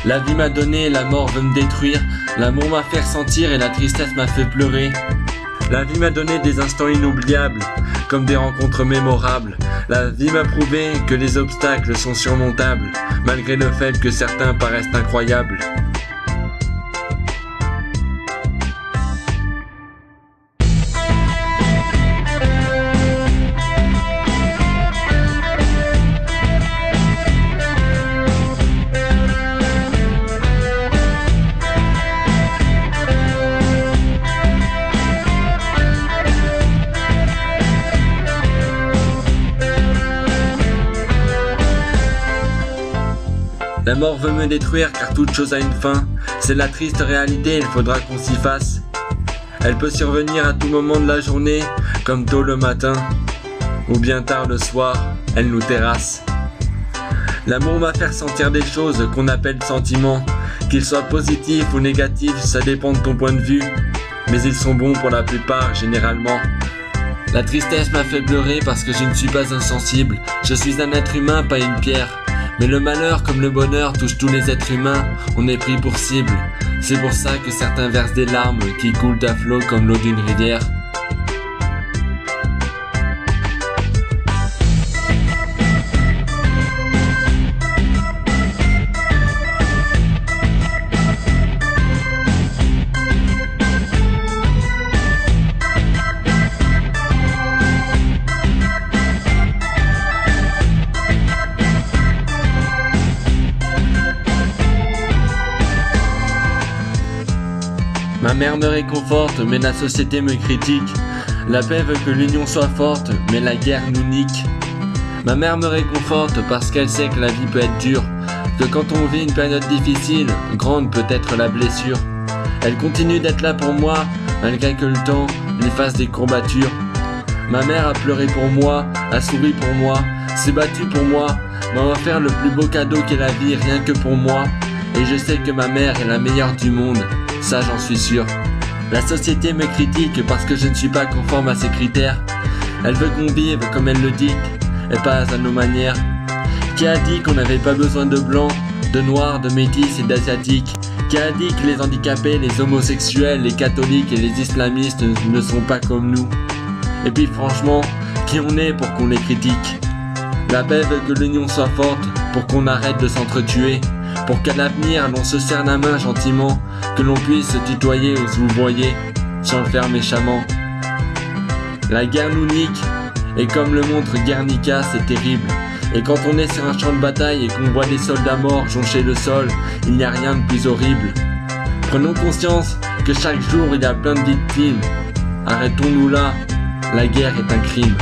La vie m'a donné, la mort veut me détruire. L'amour m'a fait ressentir et la tristesse m'a fait pleurer. La vie m'a donné des instants inoubliables, comme des rencontres mémorables. La vie m'a prouvé que les obstacles sont surmontables, malgré le fait que certains paraissent incroyables. La mort veut me détruire car toute chose a une fin. C'est la triste réalité, il faudra qu'on s'y fasse. Elle peut survenir à tout moment de la journée, comme tôt le matin, ou bien tard le soir, elle nous terrasse. L'amour m'a fait ressentir des choses qu'on appelle sentiments. Qu'ils soient positifs ou négatifs, ça dépend de ton point de vue, mais ils sont bons pour la plupart, généralement. La tristesse m'a fait pleurer parce que je ne suis pas insensible. Je suis un être humain, pas une pierre. Mais le malheur comme le bonheur touche tous les êtres humains, on est pris pour cible. C'est pour ça que certains versent des larmes qui coulent à flot comme l'eau d'une rivière. Ma mère me réconforte, mais la société me critique. La paix veut que l'union soit forte, mais la guerre nous nique. Ma mère me réconforte parce qu'elle sait que la vie peut être dure, que quand on vit une période difficile, grande peut être la blessure. Elle continue d'être là pour moi, malgré que le temps lui fasse des courbatures. Ma mère a pleuré pour moi, a souri pour moi, s'est battue pour moi, m'a offert le plus beau cadeau qu'est la vie, rien que pour moi. Et je sais que ma mère est la meilleure du monde. Ça j'en suis sûr. La société me critique parce que je ne suis pas conforme à ses critères. Elle veut qu'on vive comme elle le dit, et pas à nos manières. Qui a dit qu'on n'avait pas besoin de blancs, de noirs, de métis et d'asiatiques? Qui a dit que les handicapés, les homosexuels, les catholiques et les islamistes ne sont pas comme nous? Et puis franchement, qui on est pour qu'on les critique? La paix veut que l'union soit forte, pour qu'on arrête de s'entretuer. Pour qu'à l'avenir l'on se serre la main gentiment, que l'on puisse se tutoyer ou se vouvoyer, sans le faire méchamment. La guerre nous nique, et comme le montre Guernica, c'est terrible. Et quand on est sur un champ de bataille et qu'on voit des soldats morts joncher le sol, il n'y a rien de plus horrible. Prenons conscience que chaque jour il y a plein de victimes. Arrêtons-nous là, la guerre est un crime.